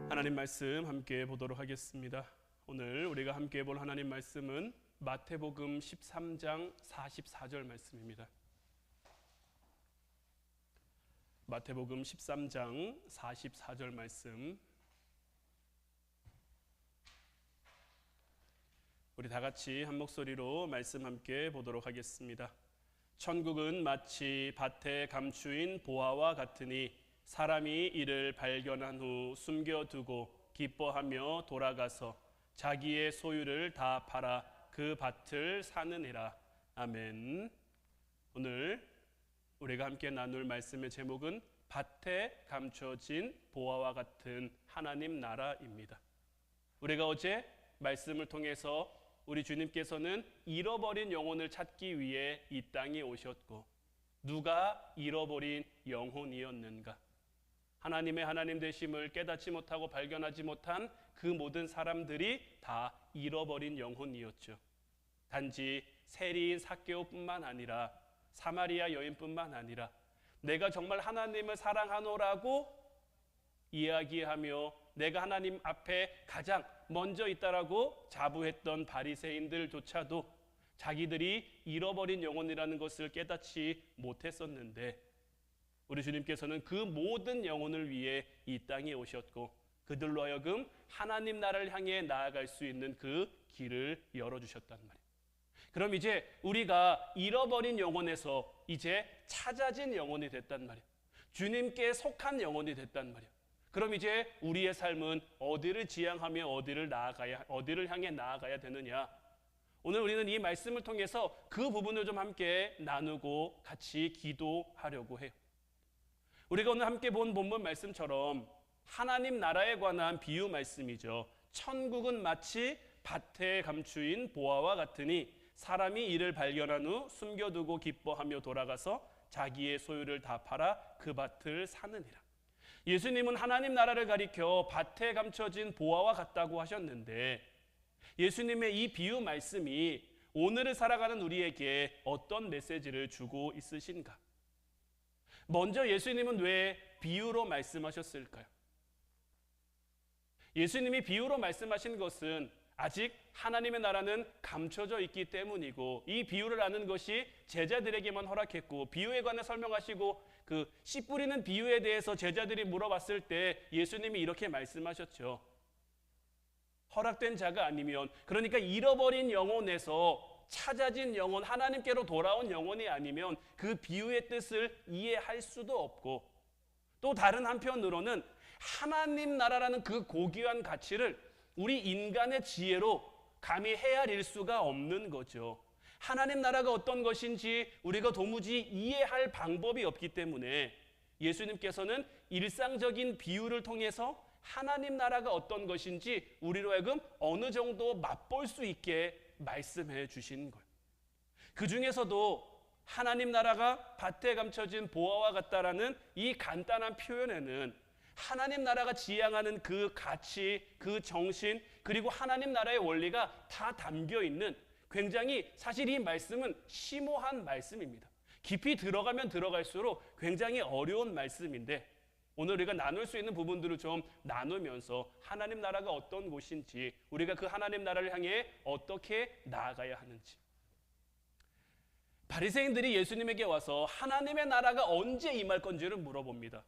하나님 말씀 함께 보도록 하겠습니다. 오늘 우리가 함께 볼 하나님 말씀은 마태복음 13장 44절 말씀입니다. 마태복음 13장 44절 말씀, 우리 다 같이 한 목소리로 말씀 함께 보도록 하겠습니다. 천국은 마치 밭에 감추인 보화와 같으니 사람이 이를 발견한 후 숨겨두고 기뻐하며 돌아가서 자기의 소유를 다 팔아 그 밭을 사느니라. 아멘. 오늘 우리가 함께 나눌 말씀의 제목은 밭에 감춰진 보화와 같은 하나님 나라입니다. 우리가 어제 말씀을 통해서 우리 주님께서는 잃어버린 영혼을 찾기 위해 이 땅에 오셨고, 누가 잃어버린 영혼이었는가? 하나님의 하나님 되심을 깨닫지 못하고 발견하지 못한 그 모든 사람들이 다 잃어버린 영혼이었죠. 단지 세리인 삭개오뿐만 아니라 사마리아 여인뿐만 아니라 내가 정말 하나님을 사랑하노라고 이야기하며 내가 하나님 앞에 가장 먼저 있다라고 자부했던 바리새인들조차도 자기들이 잃어버린 영혼이라는 것을 깨닫지 못했었는데, 우리 주님께서는 그 모든 영혼을 위해 이 땅에 오셨고 그들로 하여금 하나님 나라를 향해 나아갈 수 있는 그 길을 열어주셨단 말이에요. 그럼 이제 우리가 잃어버린 영혼에서 이제 찾아진 영혼이 됐단 말이에요. 주님께 속한 영혼이 됐단 말이에요. 그럼 이제 우리의 삶은 어디를 지향하며 어디를 향해 나아가야 되느냐? 오늘 우리는 이 말씀을 통해서 그 부분을 좀 함께 나누고 같이 기도하려고 해요. 우리가 오늘 함께 본 본문 말씀처럼 하나님 나라에 관한 비유 말씀이죠. 천국은 마치 밭에 감추인 보화와 같으니 사람이 이를 발견한 후 숨겨두고 기뻐하며 돌아가서 자기의 소유를 다 팔아 그 밭을 사느니라. 예수님은 하나님 나라를 가리켜 밭에 감춰진 보화와 같다고 하셨는데, 예수님의 이 비유 말씀이 오늘을 살아가는 우리에게 어떤 메시지를 주고 있으신가? 먼저 예수님은 왜 비유로 말씀하셨을까요? 예수님이 비유로 말씀하신 것은 아직 하나님의 나라는 감춰져 있기 때문이고, 이 비유를 아는 것이 제자들에게만 허락했고, 비유에 관해 설명하시고 그 씨 뿌리는 비유에 대해서 제자들이 물어봤을 때 예수님이 이렇게 말씀하셨죠. 허락된 자가 아니면, 그러니까 잃어버린 영혼에서 찾아진 영혼, 하나님께로 돌아온 영혼이 아니면 그 비유의 뜻을 이해할 수도 없고, 또 다른 한편으로는 하나님 나라라는 그 고귀한 가치를 우리 인간의 지혜로 감히 헤아릴 수가 없는 거죠. 하나님 나라가 어떤 것인지 우리가 도무지 이해할 방법이 없기 때문에 예수님께서는 일상적인 비유를 통해서 하나님 나라가 어떤 것인지 우리로 하여금 어느 정도 맛볼 수 있게 말씀해 주신 거예요. 그 중에서도 하나님 나라가 밭에 감춰진 보화와 같다라는 이 간단한 표현에는 하나님 나라가 지향하는 그 가치, 그 정신, 그리고 하나님 나라의 원리가 다 담겨 있는 굉장히, 사실 이 말씀은 심오한 말씀입니다. 깊이 들어가면 들어갈수록 굉장히 어려운 말씀인데, 오늘 우리가 나눌 수 있는 부분들을 좀 나누면서 하나님 나라가 어떤 곳인지, 우리가 그 하나님 나라를 향해 어떻게 나아가야 하는지. 바리새인들이 예수님에게 와서 하나님의 나라가 언제 임할 건지를 물어봅니다.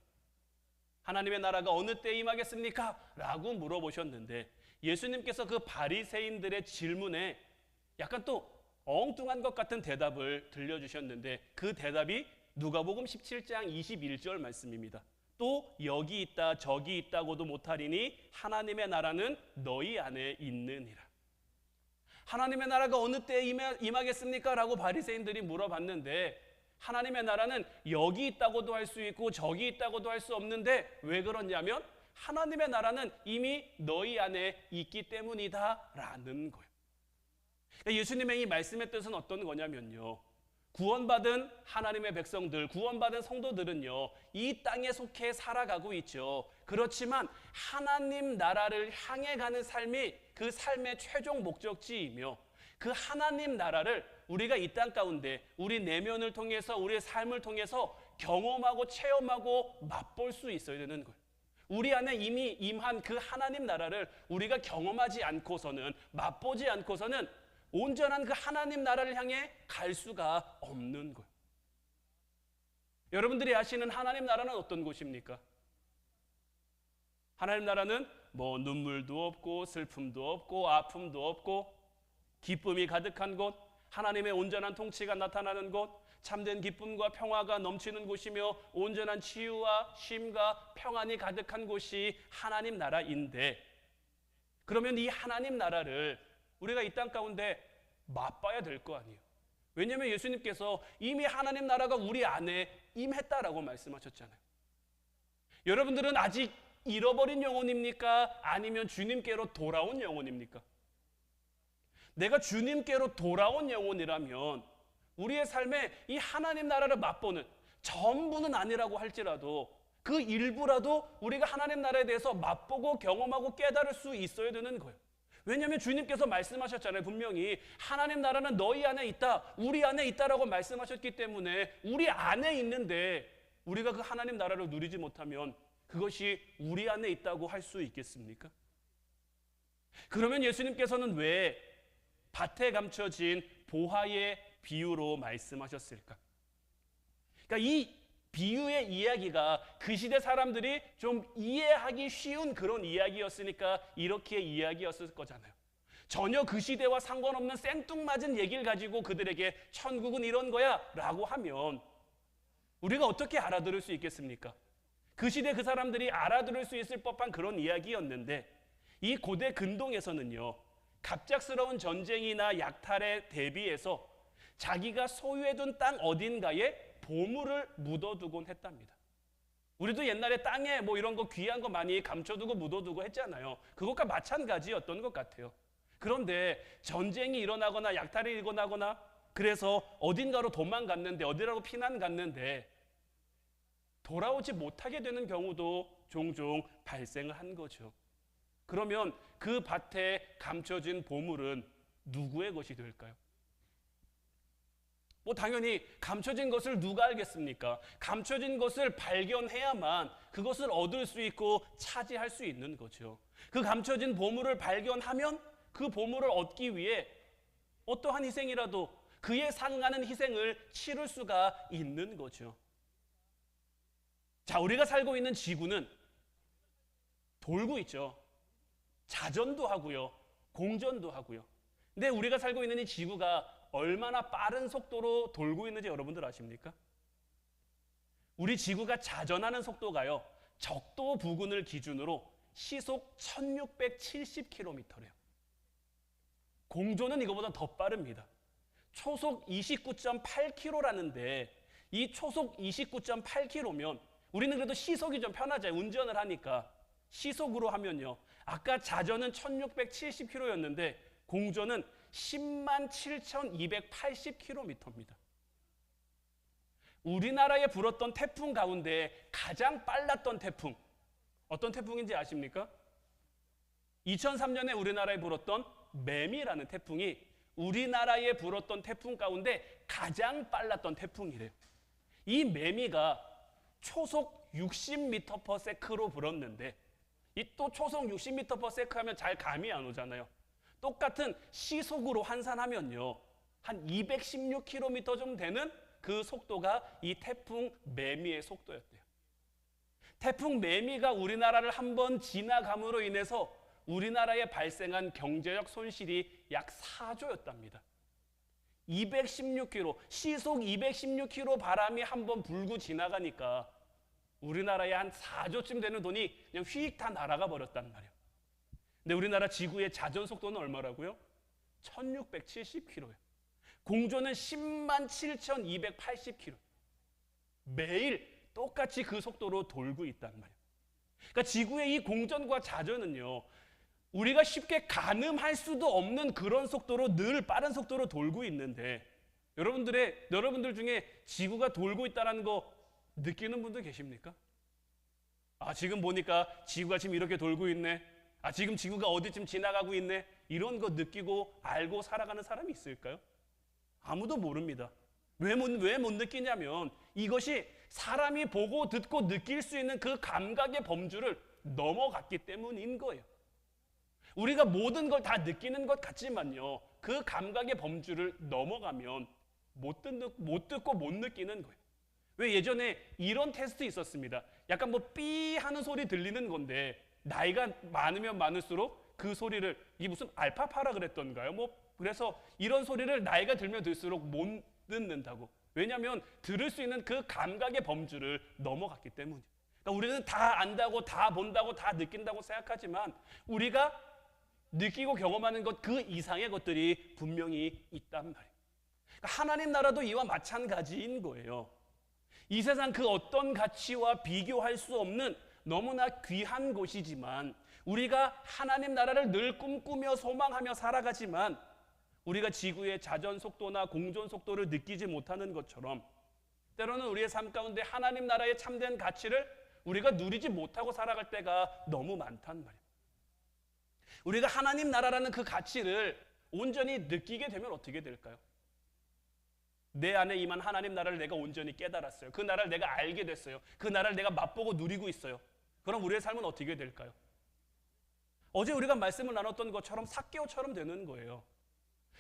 하나님의 나라가 어느 때 임하겠습니까? 라고 물어보셨는데, 예수님께서 그 바리새인들의 질문에 약간 또 엉뚱한 것 같은 대답을 들려주셨는데, 그 대답이 누가복음 17장 21절 말씀입니다. 또 여기 있다 저기 있다고도 못하리니 하나님의 나라는 너희 안에 있느니라. 하나님의 나라가 어느 때에 임하겠습니까? 라고 바리새인들이 물어봤는데, 하나님의 나라는 여기 있다고도 할 수 있고 저기 있다고도 할 수 없는데, 왜 그러냐면 하나님의 나라는 이미 너희 안에 있기 때문이다 라는 거예요. 그러니까 예수님의 이 말씀의 뜻은 어떤 거냐면요, 구원받은 하나님의 백성들, 구원받은 성도들은요, 이 땅에 속해 살아가고 있죠. 그렇지만 하나님 나라를 향해 가는 삶이 그 삶의 최종 목적지이며, 그 하나님 나라를 우리가 이 땅 가운데 우리 내면을 통해서, 우리의 삶을 통해서 경험하고 체험하고 맛볼 수 있어야 되는 거예요. 우리 안에 이미 임한 그 하나님 나라를 우리가 경험하지 않고서는, 맛보지 않고서는 온전한 그 하나님 나라를 향해 갈 수가 없는 거예요. 여러분들이 아시는 하나님 나라는 어떤 곳입니까? 하나님 나라는 뭐 눈물도 없고 슬픔도 없고 아픔도 없고 기쁨이 가득한 곳, 하나님의 온전한 통치가 나타나는 곳, 참된 기쁨과 평화가 넘치는 곳이며 온전한 치유와 쉼과 평안이 가득한 곳이 하나님 나라인데, 그러면 이 하나님 나라를 우리가 이 땅 가운데 맛봐야 될 거 아니에요. 왜냐하면 예수님께서 이미 하나님 나라가 우리 안에 임했다라고 말씀하셨잖아요. 여러분들은 아직 잃어버린 영혼입니까? 아니면 주님께로 돌아온 영혼입니까? 내가 주님께로 돌아온 영혼이라면 우리의 삶에 이 하나님 나라를 맛보는, 전부는 아니라고 할지라도 그 일부라도 우리가 하나님 나라에 대해서 맛보고 경험하고 깨달을 수 있어야 되는 거예요. 왜냐하면 주님께서 말씀하셨잖아요. 분명히 하나님 나라는 너희 안에 있다, 우리 안에 있다라고 말씀하셨기 때문에 우리 안에 있는데 우리가 그 하나님 나라를 누리지 못하면 그것이 우리 안에 있다고 할 수 있겠습니까? 그러면 예수님께서는 왜 밭에 감춰진 보화의 비유로 말씀하셨을까? 그러니까 이 비유의 이야기가 그 시대 사람들이 좀 이해하기 쉬운 그런 이야기였으니까 이렇게 이야기였을 거잖아요. 전혀 그 시대와 상관없는 생뚱맞은 얘기를 가지고 그들에게 천국은 이런 거야 라고 하면 우리가 어떻게 알아들을 수 있겠습니까? 그 시대 그 사람들이 알아들을 수 있을 법한 그런 이야기였는데, 이 고대 근동에서는요, 갑작스러운 전쟁이나 약탈에 대비해서 자기가 소유해둔 땅 어딘가에 보물을 묻어두곤 했답니다. 우리도 옛날에 땅에 뭐 이런 거 귀한 거 많이 감춰두고 묻어두고 했잖아요. 그것과 마찬가지였던 것 같아요. 그런데 전쟁이 일어나거나 약탈이 일어나거나 그래서 어딘가로 도망갔는데, 어디라고 피난 갔는데 돌아오지 못하게 되는 경우도 종종 발생을 한 거죠. 그러면 그 밭에 감춰진 보물은 누구의 것이 될까요? 뭐 당연히 감춰진 것을 누가 알겠습니까? 감춰진 것을 발견해야만 그것을 얻을 수 있고 차지할 수 있는 거죠. 그 감춰진 보물을 발견하면 그 보물을 얻기 위해 어떠한 희생이라도, 그에 상응하는 희생을 치를 수가 있는 거죠. 자, 우리가 살고 있는 지구는 돌고 있죠. 자전도 하고요, 공전도 하고요. 근데 우리가 살고 있는 이 지구가 얼마나 빠른 속도로 돌고 있는지 여러분들 아십니까? 우리 지구가 자전하는 속도가요, 적도 부근을 기준으로 시속 1670km래요. 공조는 이거보다 더 빠릅니다. 초속 29.8km라는데 이 초속 29.8km면 우리는 그래도 시속이 좀 편하잖아요. 운전을 하니까. 시속으로 하면요, 아까 자전은 1670km였는데 공조는 107,280km입니다. 우리나라에 불었던 태풍 가운데 가장 빨랐던 태풍, 어떤 태풍인지 아십니까? 2003년에 우리나라에 불었던 매미라는 태풍이 우리나라에 불었던 태풍 가운데 가장 빨랐던 태풍이래요. 이 매미가 초속 60m/s로 불었는데, 이 또 초속 60m/s 하면 잘 감이 안 오잖아요. 똑같은 시속으로 환산하면요, 한 216km 좀 되는 그 속도가 이 태풍 매미의 속도였대요. 태풍 매미가 우리나라를 한번 지나감으로 인해서 우리나라에 발생한 경제적 손실이 약 4조였답니다. 216km, 시속 216km 바람이 한번 불고 지나가니까 우리나라에 한 4조쯤 되는 돈이 그냥 휙 다 날아가 버렸단 말이에요. 근데 우리나라 지구의 자전 속도는 얼마라고요? 1670km예요. 공조는 107,280km. 매일 똑같이 그 속도로 돌고 있단 말이에요. 그러니까 지구의 이 공전과 자전은요, 우리가 쉽게 가늠할 수도 없는 그런 속도로 늘 빠른 속도로 돌고 있는데, 여러분들 중에 지구가 돌고 있다는 거 느끼는 분들 계십니까? 아, 지금 보니까 지구가 지금 이렇게 돌고 있네. 아, 지금 지구가 어디쯤 지나가고 있네. 이런 거 느끼고 알고 살아가는 사람이 있을까요? 아무도 모릅니다. 왜 못 느끼냐면 이것이 사람이 보고 듣고 느낄 수 있는 그 감각의 범주를 넘어갔기 때문인 거예요. 우리가 모든 걸 다 느끼는 것 같지만요, 그 감각의 범주를 넘어가면 못 듣고 못 느끼는 거예요. 왜 예전에 이런 테스트 있었습니다. 약간 뭐 삐 하는 소리 들리는 건데 나이가 많으면 많을수록 그 소리를, 이게 무슨 알파파라 그랬던가요? 그래서 이런 소리를 나이가 들면 들수록 못 듣는다고. 왜냐하면 들을 수 있는 그 감각의 범주를 넘어갔기 때문이에요. 그러니까 우리는 다 안다고, 다 본다고, 다 느낀다고 생각하지만 우리가 느끼고 경험하는 것 그 이상의 것들이 분명히 있단 말이에요. 그러니까 하나님 나라도 이와 마찬가지인 거예요. 이 세상 그 어떤 가치와 비교할 수 없는 너무나 귀한 곳이지만 우리가 하나님 나라를 늘 꿈꾸며 소망하며 살아가지만 우리가 지구의 자전 속도나 공전 속도를 느끼지 못하는 것처럼 때로는 우리의 삶 가운데 하나님 나라의 참된 가치를 우리가 누리지 못하고 살아갈 때가 너무 많단 말이에요. 우리가 하나님 나라라는 그 가치를 온전히 느끼게 되면 어떻게 될까요? 내 안에 임한 하나님 나라를 내가 온전히 깨달았어요. 그 나라를 내가 알게 됐어요. 그 나라를 내가 맛보고 누리고 있어요. 그럼 우리의 삶은 어떻게 될까요? 어제 우리가 말씀을 나눴던 것처럼 삭개오처럼 되는 거예요.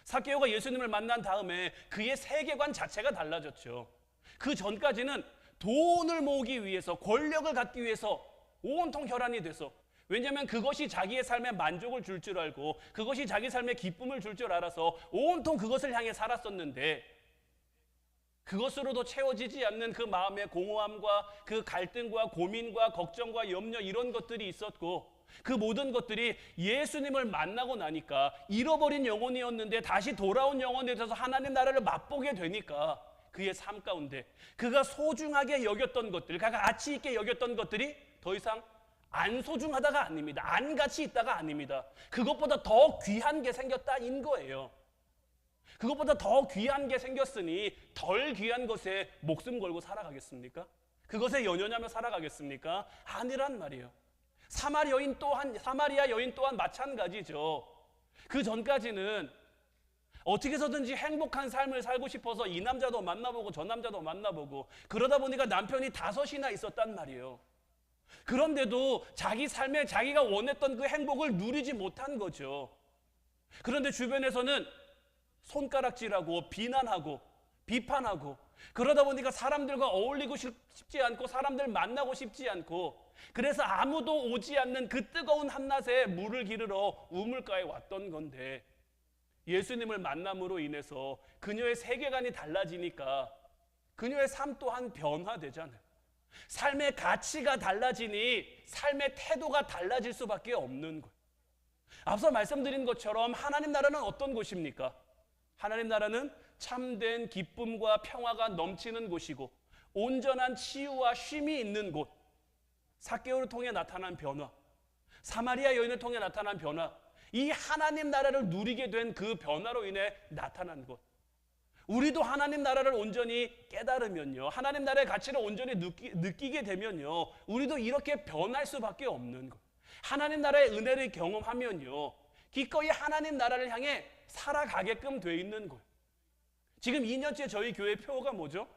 삭개오가 예수님을 만난 다음에 그의 세계관 자체가 달라졌죠. 그 전까지는 돈을 모으기 위해서, 권력을 갖기 위해서 온통 혈안이 돼서, 왜냐하면 그것이 자기의 삶에 만족을 줄 줄 알고 그것이 자기 삶에 기쁨을 줄 줄 알아서 온통 그것을 향해 살았었는데, 그것으로도 채워지지 않는 그 마음의 공허함과 그 갈등과 고민과 걱정과 염려, 이런 것들이 있었고, 그 모든 것들이 예수님을 만나고 나니까 잃어버린 영혼이었는데 다시 돌아온 영혼에 대해서 하나님 나라를 맛보게 되니까 그의 삶 가운데 그가 소중하게 여겼던 것들, 그가 가치 있게 여겼던 것들이 더 이상 안 소중하다가 아닙니다. 안 가치 있다가 아닙니다. 그것보다 더 귀한 게 생겼다인 거예요. 그것보다 더 귀한 게 생겼으니 덜 귀한 것에 목숨 걸고 살아가겠습니까? 그것에 연연하며 살아가겠습니까? 아니란 말이에요. 사마리아 여인 또한 마찬가지죠. 그 전까지는 어떻게 해서든지 행복한 삶을 살고 싶어서 이 남자도 만나보고 저 남자도 만나보고 그러다 보니까 남편이 5이나 있었단 말이에요. 그런데도 자기 삶에 자기가 원했던 그 행복을 누리지 못한 거죠. 그런데 주변에서는 손가락질하고 비난하고 비판하고, 그러다 보니까 사람들과 어울리고 싶지 않고 사람들 만나고 싶지 않고, 그래서 아무도 오지 않는 그 뜨거운 한낮에 물을 기르러 우물가에 왔던 건데, 예수님을 만남으로 인해서 그녀의 세계관이 달라지니까 그녀의 삶 또한 변화되잖아요. 삶의 가치가 달라지니 삶의 태도가 달라질 수밖에 없는 거예요. 앞서 말씀드린 것처럼 하나님 나라는 어떤 곳입니까? 하나님 나라는 참된 기쁨과 평화가 넘치는 곳이고 온전한 치유와 쉼이 있는 곳, 삭개오를 통해 나타난 변화, 사마리아 여인을 통해 나타난 변화, 이 하나님 나라를 누리게 된 그 변화로 인해 나타난 것. 우리도 하나님 나라를 온전히 깨달으면요, 하나님 나라의 가치를 온전히 느끼게 되면요, 우리도 이렇게 변할 수밖에 없는 것. 하나님 나라의 은혜를 경험하면요, 기꺼이 하나님 나라를 향해 살아가게끔 돼 있는 거예요. 지금 2년째 저희 교회 표어가 뭐죠?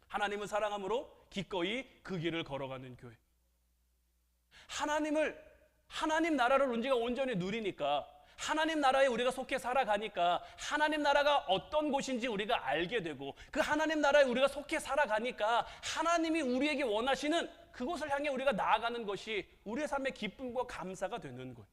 하나님을 사랑함으로 기꺼이 그 길을 걸어가는 교회. 하나님 나라를 우리가 온전히 누리니까, 하나님 나라에 우리가 속해 살아가니까 하나님 나라가 어떤 곳인지 우리가 알게 되고, 그 하나님 나라에 우리가 속해 살아가니까 하나님이 우리에게 원하시는 그곳을 향해 우리가 나아가는 것이 우리의 삶의 기쁨과 감사가 되는 거예요.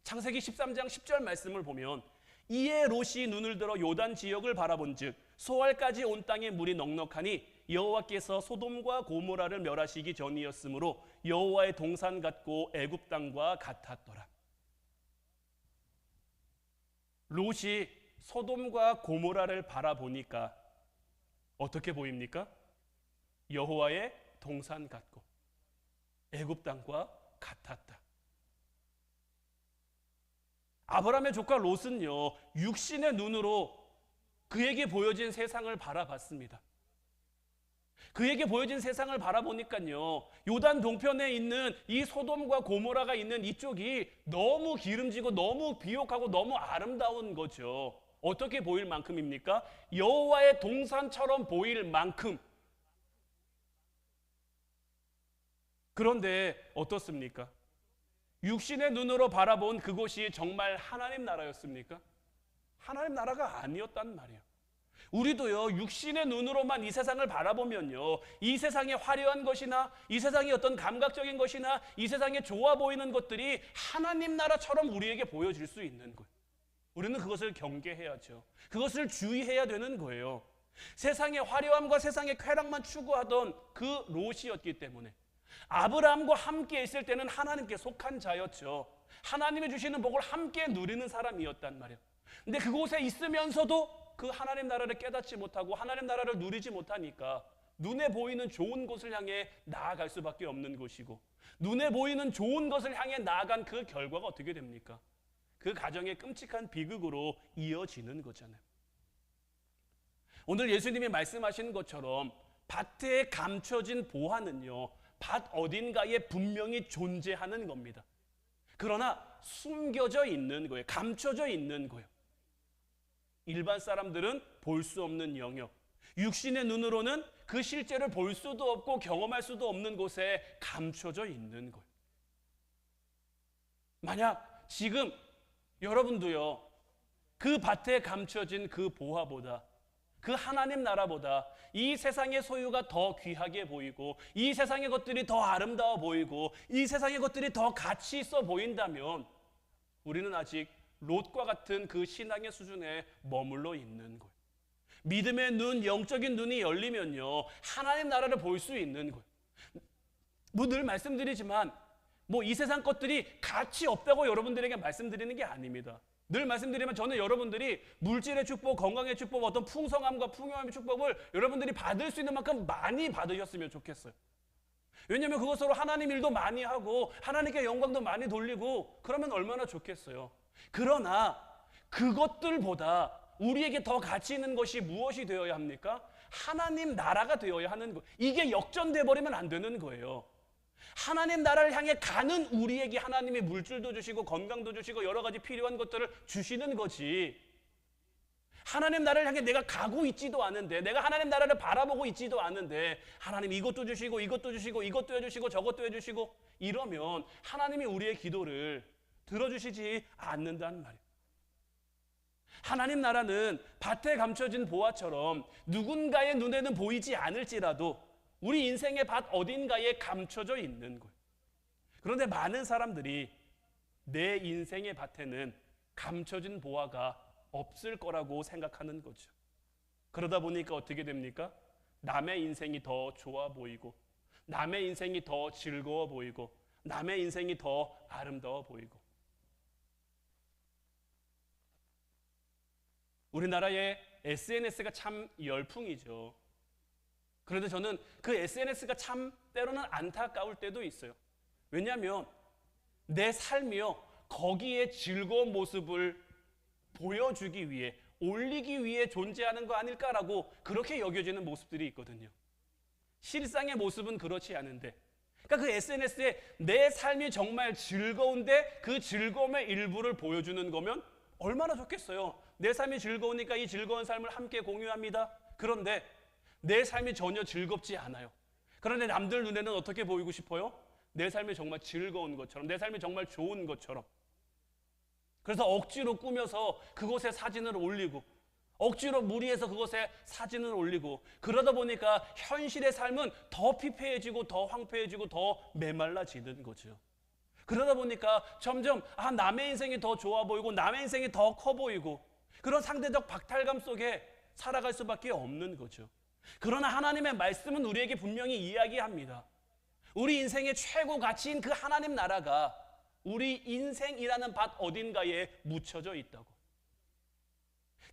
창세기 13장 10절 말씀을 보면, 이에 롯이 눈을 들어 요단 지역을 바라본즉 소알까지 온 땅에 물이 넉넉하니 여호와께서 소돔과 고모라를 멸하시기 전이었으므로 여호와의 동산 같고 애굽 땅과 같았더라. 롯이 소돔과 고모라를 바라보니까 어떻게 보입니까? 여호와의 동산 같고 애굽 땅과 같았다. 아브라함의 조카 롯은요, 육신의 눈으로 그에게 보여진 세상을 바라봤습니다. 그에게 보여진 세상을 바라보니까요, 요단 동편에 있는 이 소돔과 고모라가 있는 이쪽이 너무 기름지고 너무 비옥하고 너무 아름다운 거죠. 어떻게 보일 만큼입니까? 여호와의 동산처럼 보일 만큼. 그런데 어떻습니까? 육신의 눈으로 바라본 그곳이 정말 하나님 나라였습니까? 하나님 나라가 아니었단 말이에요. 우리도요, 육신의 눈으로만 이 세상을 바라보면요, 이 세상의 화려한 것이나 이 세상의 어떤 감각적인 것이나 이 세상에 좋아 보이는 것들이 하나님 나라처럼 우리에게 보여질 수 있는 거예요. 우리는 그것을 경계해야죠. 그것을 주의해야 되는 거예요. 세상의 화려함과 세상의 쾌락만 추구하던 그 롯이었기 때문에 아브라함과 함께 있을 때는 하나님께 속한 자였죠. 하나님이 주시는 복을 함께 누리는 사람이었단 말이에요. 근데 그곳에 있으면서도 그 하나님 나라를 깨닫지 못하고 하나님 나라를 누리지 못하니까 눈에 보이는 좋은 곳을 향해 나아갈 수밖에 없는 것이고, 눈에 보이는 좋은 것을 향해 나아간 그 결과가 어떻게 됩니까? 그 가정의 끔찍한 비극으로 이어지는 거잖아요. 오늘 예수님이 말씀하신 것처럼 밭에 감춰진 보화는요, 밭 어딘가에 분명히 존재하는 겁니다. 그러나 숨겨져 있는 거예요. 감춰져 있는 거예요. 일반 사람들은 볼 수 없는 영역, 육신의 눈으로는 그 실제를 볼 수도 없고 경험할 수도 없는 곳에 감춰져 있는 거예요. 만약 지금 여러분도요, 그 밭에 감춰진 그 보화보다, 그 하나님 나라보다 이 세상의 소유가 더 귀하게 보이고, 이 세상의 것들이 더 아름다워 보이고, 이 세상의 것들이 더 가치 있어 보인다면 우리는 아직 롯과 같은 그 신앙의 수준에 머물러 있는 거예요. 믿음의 눈, 영적인 눈이 열리면요, 하나님 나라를 볼 수 있는 거예요. 늘 말씀드리지만 이 세상 것들이 가치 없다고 여러분들에게 말씀드리는 게 아닙니다. 늘 말씀드리면 저는 여러분들이 물질의 축복, 건강의 축복, 어떤 풍성함과 풍요함의 축복을 여러분들이 받을 수 있는 만큼 많이 받으셨으면 좋겠어요. 왜냐하면 그것으로 하나님 일도 많이 하고 하나님께 영광도 많이 돌리고 그러면 얼마나 좋겠어요. 그러나 그것들보다 우리에게 더 가치 있는 것이 무엇이 되어야 합니까? 하나님 나라가 되어야 하는 거예요. 이게 역전돼 버리면 안 되는 거예요. 하나님 나라를 향해 가는 우리에게 하나님이 물질도 주시고 건강도 주시고 여러 가지 필요한 것들을 주시는 거지, 하나님 나라를 향해 내가 가고 있지도 않은데, 내가 하나님 나라를 바라보고 있지도 않은데 하나님 이것도 주시고 이것도 주시고 이것도 해주시고 저것도 해주시고 이러면 하나님이 우리의 기도를 들어주시지 않는단 말이에요. 하나님 나라는 밭에 감춰진 보화처럼 누군가의 눈에는 보이지 않을지라도 우리 인생의 밭 어딘가에 감춰져 있는 거예요. 그런데 많은 사람들이 내 인생의 밭에는 감춰진 보화가 없을 거라고 생각하는 거죠. 그러다 보니까 어떻게 됩니까? 남의 인생이 더 좋아 보이고, 남의 인생이 더 즐거워 보이고, 남의 인생이 더 아름다워 보이고. 우리나라의 SNS가 참 열풍이죠. 그런데 저는 그 SNS가 참 때로는 안타까울 때도 있어요. 왜냐하면 내 삶이요, 거기에 즐거운 모습을 보여주기 위해, 올리기 위해 존재하는 거 아닐까라고 그렇게 여겨지는 모습들이 있거든요. 실상의 모습은 그렇지 않은데, 그러니까 그 SNS에 내 삶이 정말 즐거운데 그 즐거움의 일부를 보여주는 거면 얼마나 좋겠어요. 내 삶이 즐거우니까 이 즐거운 삶을 함께 공유합니다. 그런데 내 삶이 전혀 즐겁지 않아요. 그런데 남들 눈에는 어떻게 보이고 싶어요? 내 삶이 정말 즐거운 것처럼, 내 삶이 정말 좋은 것처럼. 그래서 억지로 꾸며서 그곳에 사진을 올리고, 억지로 무리해서 그곳에 사진을 올리고, 그러다 보니까 현실의 삶은 더 피폐해지고 더 황폐해지고 더 메말라지는 거죠. 그러다 보니까 점점 남의 인생이 더 좋아 보이고 남의 인생이 더 커 보이고, 그런 상대적 박탈감 속에 살아갈 수밖에 없는 거죠. 그러나 하나님의 말씀은 우리에게 분명히 이야기합니다. 우리 인생의 최고 가치인 그 하나님 나라가 우리 인생이라는 밭 어딘가에 묻혀져 있다고.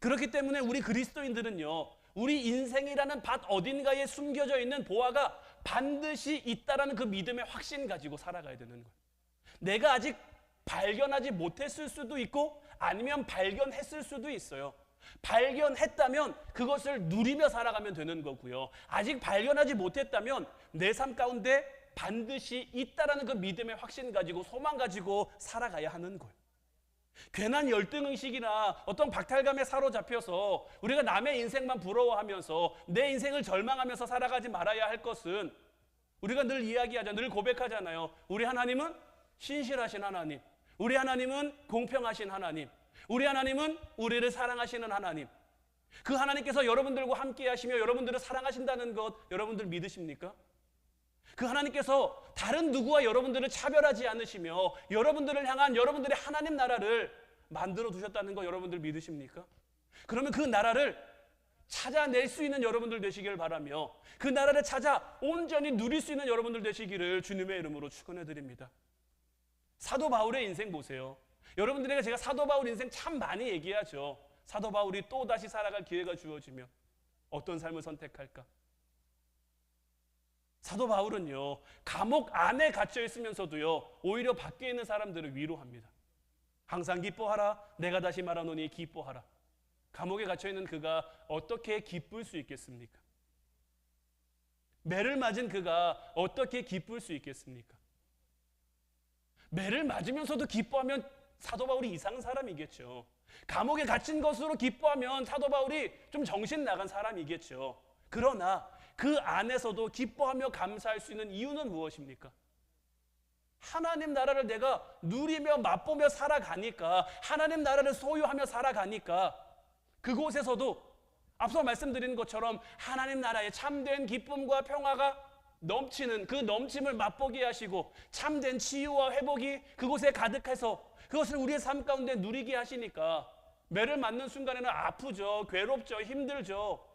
그렇기 때문에 우리 그리스도인들은요, 우리 인생이라는 밭 어딘가에 숨겨져 있는 보화가 반드시 있다라는 그 믿음의 확신 가지고 살아가야 되는 거예요. 내가 아직 발견하지 못했을 수도 있고 아니면 발견했을 수도 있어요. 발견했다면 그것을 누리며 살아가면 되는 거고요. 아직 발견하지 못했다면 내 삶 가운데 반드시 있다라는 그 믿음의 확신 가지고 소망 가지고 살아가야 하는 거예요. 괜한 열등의식이나 어떤 박탈감에 사로잡혀서 우리가 남의 인생만 부러워하면서 내 인생을 절망하면서 살아가지 말아야 할 것은 우리가 늘 이야기하자, 늘 고백하잖아요. 우리 하나님은 신실하신 하나님, 우리 하나님은 공평하신 하나님, 우리 하나님은 우리를 사랑하시는 하나님. 그 하나님께서 여러분들과 함께 하시며 여러분들을 사랑하신다는 것 여러분들 믿으십니까? 그 하나님께서 다른 누구와 여러분들을 차별하지 않으시며 여러분들을 향한 여러분들의 하나님 나라를 만들어 두셨다는 거 여러분들 믿으십니까? 그러면 그 나라를 찾아낼 수 있는 여러분들 되시기를 바라며 그 나라를 찾아 온전히 누릴 수 있는 여러분들 되시기를 주님의 이름으로 축원해 드립니다. 사도 바울의 인생 보세요. 여러분들에게 제가 사도 바울 인생 참 많이 얘기하죠. 사도 바울이 또다시 살아갈 기회가 주어지면 어떤 삶을 선택할까? 사도 바울은요, 감옥 안에 갇혀 있으면서도요, 오히려 밖에 있는 사람들을 위로합니다. 항상 기뻐하라. 내가 다시 말하노니 기뻐하라. 감옥에 갇혀 있는 그가 어떻게 기쁠 수 있겠습니까? 매를 맞은 그가 어떻게 기쁠 수 있겠습니까? 매를 맞으면서도 기뻐하면 사도 바울이 이상한 사람이겠죠. 감옥에 갇힌 것으로 기뻐하면 사도 바울이 좀 정신 나간 사람이겠죠. 그러나 그 안에서도 기뻐하며 감사할 수 있는 이유는 무엇입니까? 하나님 나라를 내가 누리며 맛보며 살아가니까, 하나님 나라를 소유하며 살아가니까 그곳에서도 앞서 말씀드린 것처럼 하나님 나라의 참된 기쁨과 평화가 넘치는 그 넘침을 맛보게 하시고 참된 치유와 회복이 그곳에 가득해서 그것을 우리의 삶 가운데 누리게 하시니까 매를 맞는 순간에는 아프죠. 괴롭죠. 힘들죠.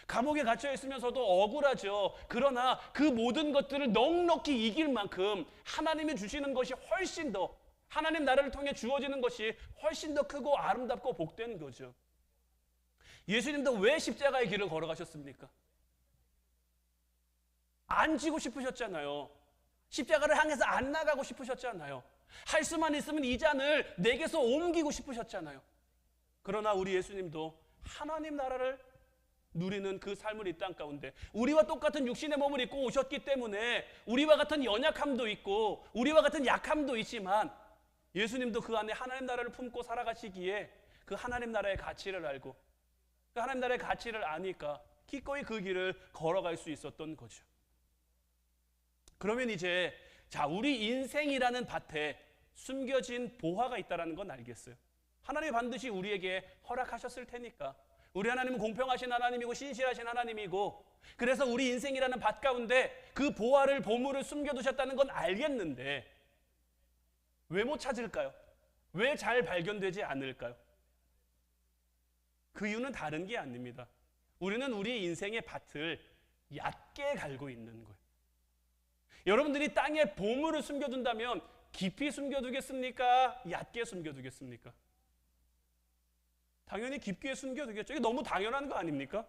감옥에 갇혀 있으면서도 억울하죠. 그러나 그 모든 것들을 넉넉히 이길 만큼 하나님이 주시는 것이 훨씬 더, 하나님 나라를 통해 주어지는 것이 훨씬 더 크고 아름답고 복된 거죠. 예수님도 왜 십자가의 길을 걸어가셨습니까? 안 지고 싶으셨잖아요. 십자가를 향해서 안 나가고 싶으셨잖아요. 할 수만 있으면 이 잔을 내게서 옮기고 싶으셨잖아요. 그러나 우리 예수님도 하나님 나라를 누리는 그 삶을 이 땅 가운데 우리와 똑같은 육신의 몸을 입고 오셨기 때문에 우리와 같은 연약함도 있고 우리와 같은 약함도 있지만 예수님도 그 안에 하나님 나라를 품고 살아가시기에 그 하나님 나라의 가치를 알고 그 하나님 나라의 가치를 아니까 기꺼이 그 길을 걸어갈 수 있었던 거죠. 그러면 이제 우리 인생이라는 밭에 숨겨진 보화가 있다는 건 알겠어요. 하나님이 반드시 우리에게 허락하셨을 테니까. 우리 하나님은 공평하신 하나님이고 신실하신 하나님이고 그래서 우리 인생이라는 밭 가운데 그 보화를, 보물을 숨겨두셨다는 건 알겠는데 왜 못 찾을까요? 왜 잘 발견되지 않을까요? 그 이유는 다른 게 아닙니다. 우리는 우리 인생의 밭을 얕게 갈고 있는 거예요. 여러분들이 땅에 보물을 숨겨둔다면 깊이 숨겨두겠습니까? 얕게 숨겨두겠습니까? 당연히 깊게 숨겨두겠죠. 이게 너무 당연한 거 아닙니까?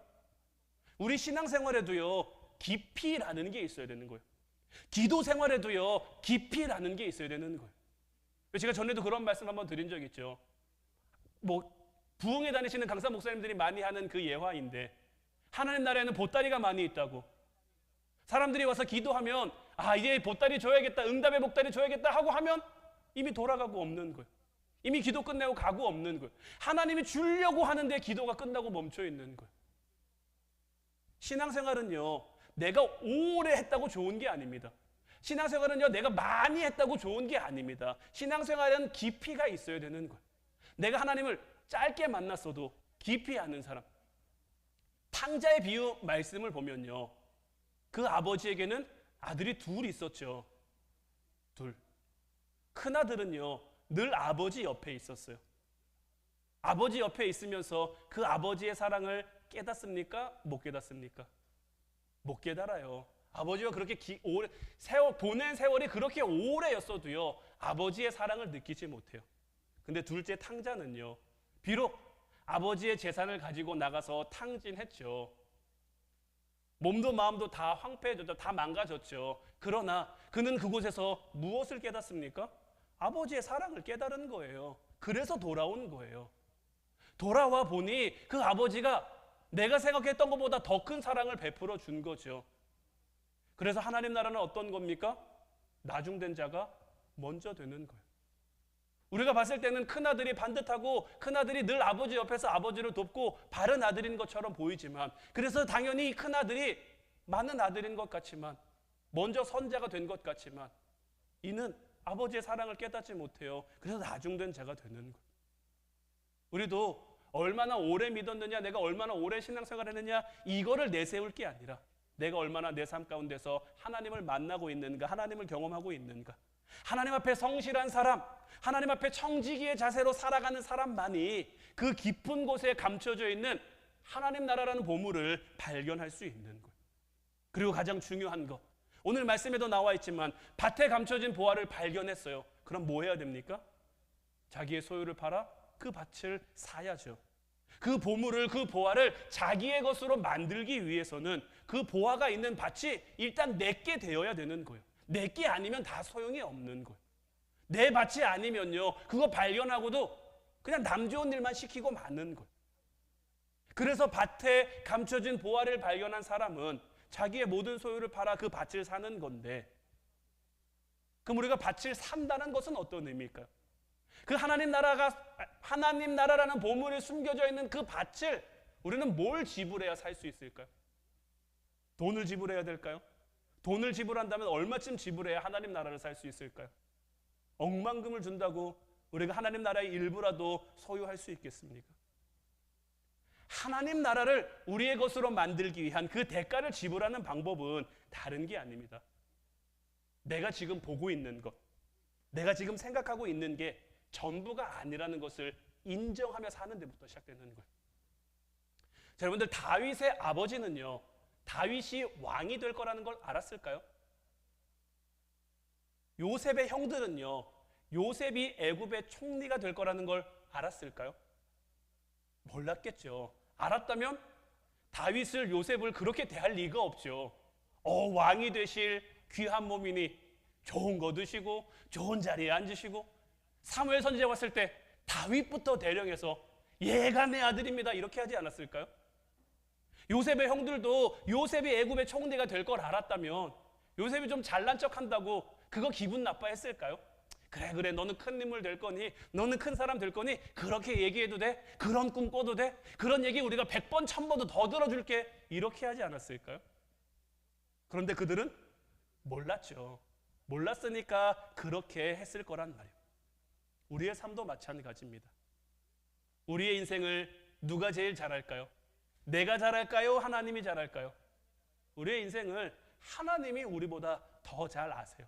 우리 신앙생활에도요, 깊이라는 게 있어야 되는 거예요. 기도 생활에도요, 깊이라는 게 있어야 되는 거예요. 제가 전에도 그런 말씀 한번 드린 적 있죠. 부흥회 다니시는 강사 목사님들이 많이 하는 그 예화인데 하나님 나라에는 보따리가 많이 있다고. 사람들이 와서 기도하면 이제 보따리 줘야겠다, 응답의 보따리 줘야겠다 하고 하면 이미 돌아가고 없는 거예요. 이미 기도 끝내고 가고 없는 거예요. 하나님이 주려고 하는데 기도가 끝나고 멈춰 있는 거예요. 신앙생활은요, 내가 오래 했다고 좋은 게 아닙니다. 신앙생활은요, 내가 많이 했다고 좋은 게 아닙니다. 신앙생활은 깊이가 있어야 되는 거예요. 내가 하나님을 짧게 만났어도 깊이 아는 사람. 탕자의 비유 말씀을 보면요, 그 아버지에게는 아들이 둘 있었죠. 둘. 큰아들은요, 늘 아버지 옆에 있었어요. 아버지 옆에 있으면서 그 아버지의 사랑을 깨닫습니까? 못 깨닫습니까? 못 깨달아요. 아버지와 그렇게 보낸 세월이 그렇게 오래였어도요, 아버지의 사랑을 느끼지 못해요. 근데 둘째 탕자는요, 비록 아버지의 재산을 가지고 나가서 탕진했죠. 몸도 마음도 다 황폐해졌죠. 다 망가졌죠. 그러나 그는 그곳에서 무엇을 깨닫습니까? 아버지의 사랑을 깨달은 거예요. 그래서 돌아온 거예요. 돌아와 보니 그 아버지가 내가 생각했던 것보다 더 큰 사랑을 베풀어 준 거죠. 그래서 하나님 나라는 어떤 겁니까? 나중된 자가 먼저 되는 거예요. 우리가 봤을 때는 큰아들이 반듯하고 큰아들이 늘 아버지 옆에서 아버지를 돕고 바른 아들인 것처럼 보이지만, 그래서 당연히 큰아들이 많은 아들인 것 같지만 먼저 선자가 된 것 같지만 이는 아버지의 사랑을 깨닫지 못해요. 그래서 나중된 자가 되는 거예요. 우리도 얼마나 오래 믿었느냐, 내가 얼마나 오래 신앙생활을 했느냐, 이거를 내세울 게 아니라 내가 얼마나 내 삶 가운데서 하나님을 만나고 있는가, 하나님을 경험하고 있는가, 하나님 앞에 성실한 사람, 하나님 앞에 청지기의 자세로 살아가는 사람만이 그 깊은 곳에 감춰져 있는 하나님 나라라는 보물을 발견할 수 있는 거예요. 그리고 가장 중요한 거, 오늘 말씀에도 나와 있지만 밭에 감춰진 보화를 발견했어요. 그럼 뭐 해야 됩니까? 자기의 소유를 팔아 그 밭을 사야죠. 그 보물을, 그 보화를 자기의 것으로 만들기 위해서는 그 보화가 있는 밭이 일단 내게 되어야 되는 거예요. 내게 아니면 다 소용이 없는 거예요. 내 밭이 아니면요, 그거 발견하고도 그냥 남 좋은 일만 시키고 마는 거예요. 그래서 밭에 감춰진 보화를 발견한 사람은 자기의 모든 소유를 팔아 그 밭을 사는 건데, 그럼 우리가 밭을 산다는 것은 어떤 의미일까요? 그 하나님 나라라는 보물이 숨겨져 있는 그 밭을 우리는 뭘 지불해야 살 수 있을까요? 돈을 지불해야 될까요? 돈을 지불한다면 얼마쯤 지불해야 하나님 나라를 살 수 있을까요? 억만금을 준다고 우리가 하나님 나라의 일부라도 소유할 수 있겠습니까? 하나님 나라를 우리의 것으로 만들기 위한 그 대가를 지불하는 방법은 다른 게 아닙니다. 내가 지금 보고 있는 것, 내가 지금 생각하고 있는 게 전부가 아니라는 것을 인정하며 사는 데부터 시작되는 거예요. 자, 여러분들, 다윗의 아버지는요, 다윗이 왕이 될 거라는 걸 알았을까요? 요셉의 형들은요, 요셉이 애굽의 총리가 될 거라는 걸 알았을까요? 몰랐겠죠. 알았다면 다윗을, 요셉을 그렇게 대할 리가 없죠. 왕이 되실 귀한 몸이니 좋은 거 드시고 좋은 자리에 앉으시고, 사무엘 선지자 왔을 때 다윗부터 대령해서 얘가 내 아들입니다 이렇게 하지 않았을까요? 요셉의 형들도 요셉이 애굽의 총리가 될 걸 알았다면 요셉이 좀 잘난 척한다고 그거 기분 나빠했을까요? 그래 너는 큰 인물 될 거니, 너는 큰 사람 될 거니 그렇게 얘기해도 돼? 그런 꿈 꿔도 돼? 그런 얘기 우리가 100번 1000번도 더 들어줄게 이렇게 하지 않았을까요? 그런데 그들은 몰랐죠. 몰랐으니까 그렇게 했을 거란 말이에요. 우리의 삶도 마찬가지입니다. 우리의 인생을 누가 제일 잘할까요? 내가 잘할까요? 하나님이 잘할까요? 우리의 인생을 하나님이 우리보다 더 잘 아세요.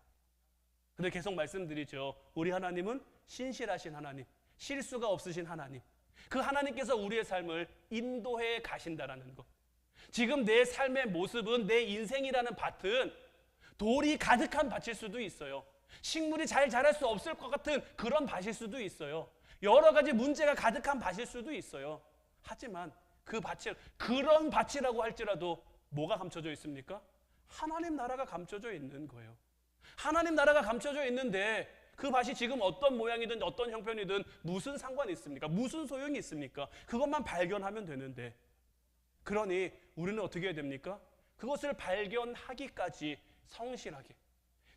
근데 계속 말씀드리죠. 우리 하나님은 신실하신 하나님, 실수가 없으신 하나님. 그 하나님께서 우리의 삶을 인도해 가신다라는 것. 지금 내 삶의 모습은, 내 인생이라는 밭은 돌이 가득한 밭일 수도 있어요. 식물이 잘 자랄 수 없을 것 같은 그런 밭일 수도 있어요. 여러 가지 문제가 가득한 밭일 수도 있어요. 하지만 그 밭을, 그런 밭이라고 할지라도 뭐가 감춰져 있습니까? 하나님 나라가 감춰져 있는 거예요. 하나님 나라가 감춰져 있는데 그 밭이 지금 어떤 모양이든 어떤 형편이든 무슨 상관이 있습니까? 무슨 소용이 있습니까? 그것만 발견하면 되는데, 그러니 우리는 어떻게 해야 됩니까? 그것을 발견하기까지 성실하게,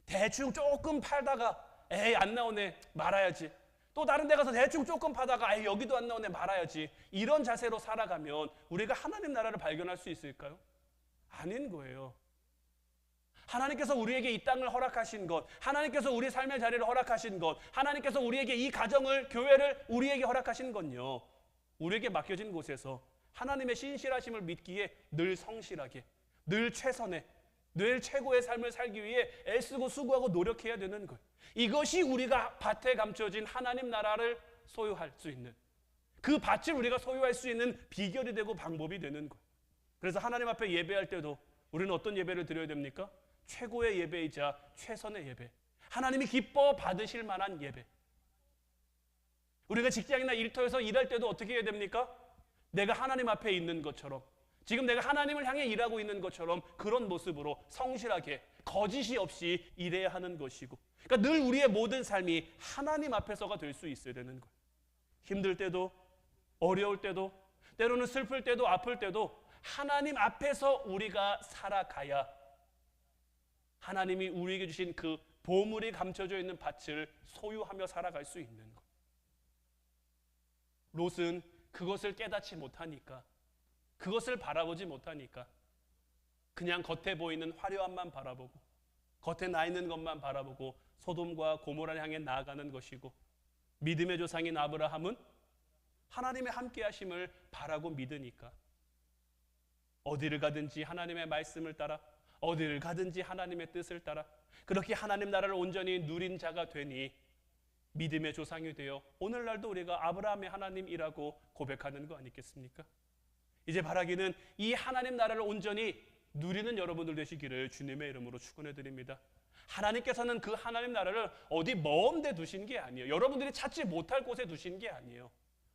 대충 조금 팔다가 에이 안 나오네 말아야지, 또 다른 데 가서 대충 조금 파다가 에이 여기도 안 나오네 말아야지, 이런 자세로 살아가면 우리가 하나님 나라를 발견할 수 있을까요? 아닌 거예요. 하나님께서 우리에게 이 땅을 허락하신 것, 하나님께서 우리 삶의 자리를 허락하신 것, 하나님께서 우리에게 이 가정을, 교회를 우리에게 허락하신 건요, 우리에게 맡겨진 곳에서 하나님의 신실하심을 믿기에 늘 성실하게, 늘 최선의, 늘 최고의 삶을 살기 위해 애쓰고 수고하고 노력해야 되는 것. 이것이 우리가 밭에 감춰진 하나님 나라를 소유할 수 있는, 그 밭을 우리가 소유할 수 있는 비결이 되고 방법이 되는 것. 그래서 하나님 앞에 예배할 때도 우리는 어떤 예배를 드려야 됩니까? 최고의 예배이자 최선의 예배, 하나님이 기뻐 받으실 만한 예배. 우리가 직장이나 일터에서 일할 때도 어떻게 해야 됩니까? 내가 하나님 앞에 있는 것처럼, 지금 내가 하나님을 향해 일하고 있는 것처럼 그런 모습으로 성실하게 거짓이 없이 일해야 하는 것이고, 그러니까 늘 우리의 모든 삶이 하나님 앞에서가 될 수 있어야 되는 거예요. 힘들 때도, 어려울 때도, 때로는 슬플 때도, 아플 때도 하나님 앞에서 우리가 살아가야 하나님이 우리에게 주신 그 보물이 감춰져 있는 밭을 소유하며 살아갈 수 있는 것. 롯은 그것을 깨닫지 못하니까, 그것을 바라보지 못하니까 그냥 겉에 보이는 화려함만 바라보고 겉에 나 있는 것만 바라보고 소돔과 고모라를 향해 나아가는 것이고, 믿음의 조상인 아브라함은 하나님의 함께하심을 바라고 믿으니까 어디를 가든지 하나님의 말씀을 따라, 어디를 가든지 하나님의 뜻을 따라 그렇게 하나님 나라를 온전히 누린 자가 되니 믿음의 조상이 되어 오늘날도 우리가 아브라함의 하나님이라고 고백하는 거 아니겠습니까? 이제 바라기는 이 하나님 나라를 온전히 누리는 여러분들 되시기를 주님의 이름으로 축원해 드립니다. 하나님께서는 그 하나님 나라를 어디 먼 데 두신 게 아니에요. 여러분들이 찾지 못할 곳에 두신 게 아니에요.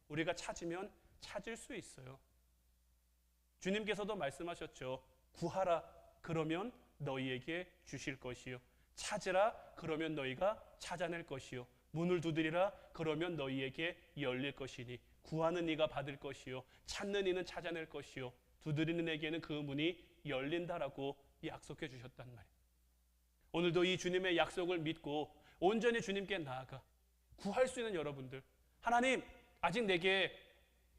우리가 찾으면 찾을 수 있어요. 주님께서도 말씀하셨죠. 구하라 그러면 너희에게 주실 것이요, 찾으라 그러면 너희가 찾아낼 것이요, 문을 두드리라 그러면 너희에게 열릴 것이니 구하는 이가 받을 것이요, 찾는 이는 찾아낼 것이요, 두드리는 에게는 그 문이 열린다라고 약속해 주셨단 말이에요. 오늘도 이 주님의 약속을 믿고 온전히 주님께 나아가 구할 수 있는 여러분들, 하나님 아직 내게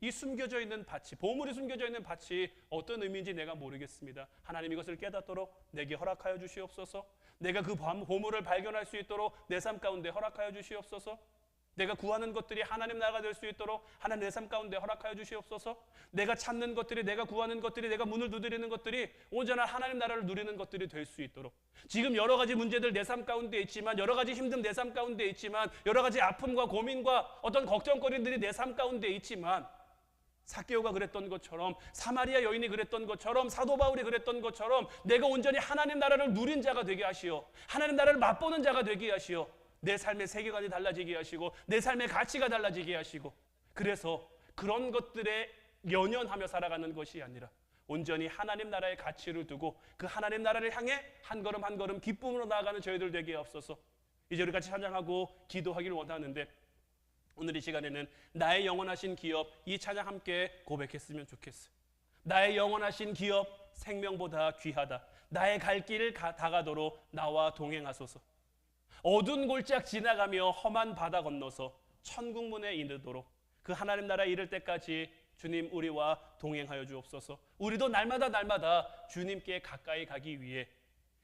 이 숨겨져 있는 밭이, 보물이 숨겨져 있는 밭이 어떤 의미인지 내가 모르겠습니다. 하나님 이것을 깨닫도록 내게 허락하여 주시옵소서. 내가 그 보물을 발견할 수 있도록 내 삶 가운데 허락하여 주시옵소서. 내가 구하는 것들이 하나님 나라가 될 수 있도록 하나님 내 삶 가운데 허락하여 주시옵소서. 내가 찾는 것들이, 내가 구하는 것들이, 내가 문을 두드리는 것들이 온전한 하나님 나라를 누리는 것들이 될 수 있도록, 지금 여러 가지 문제들 내 삶 가운데 있지만, 여러 가지 힘듦 내 삶 가운데 있지만, 여러 가지 아픔과 고민과 어떤 걱정거리들이 내 삶 가운데 있지만, 삭개오가 그랬던 것처럼, 사마리아 여인이 그랬던 것처럼, 사도 바울이 그랬던 것처럼 내가 온전히 하나님 나라를 누린 자가 되게 하시오, 하나님 나라를 맛보는 자가 되게 하시오, 내 삶의 세계관이 달라지게 하시고 내 삶의 가치가 달라지게 하시고, 그래서 그런 것들에 연연하며 살아가는 것이 아니라 온전히 하나님 나라의 가치를 두고 그 하나님 나라를 향해 한 걸음 한 걸음 기쁨으로 나아가는 저희들 되게 하옵소서. 이제 우리 같이 찬양하고 기도하기를 원하는데, 오늘 이 시간에는 나의 영원하신 기업, 이 찬양 함께 고백했으면 좋겠어요. 나의 영원하신 기업, 생명보다 귀하다. 나의 갈 길 다가도록 나와 동행하소서. 어두운 골짜기 지나가며 험한 바다 건너서 천국문에 이르도록 그 하나님 나라에 이를 때까지 주님 우리와 동행하여 주옵소서. 우리도 날마다 주님께 가까이 가기 위해,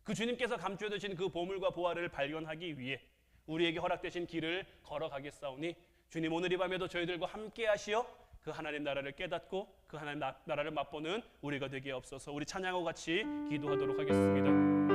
그 주님께서 감추어 두신 그 보물과 보화를 발견하기 위해 우리에게 허락되신 길을 걸어가겠사오니 주님 오늘 이 밤에도 저희들과 함께 하시어 그 하나님 나라를 깨닫고 그 하나님 나라를 맛보는 우리가 되게 없어서 우리 찬양하고 같이 기도하도록 하겠습니다.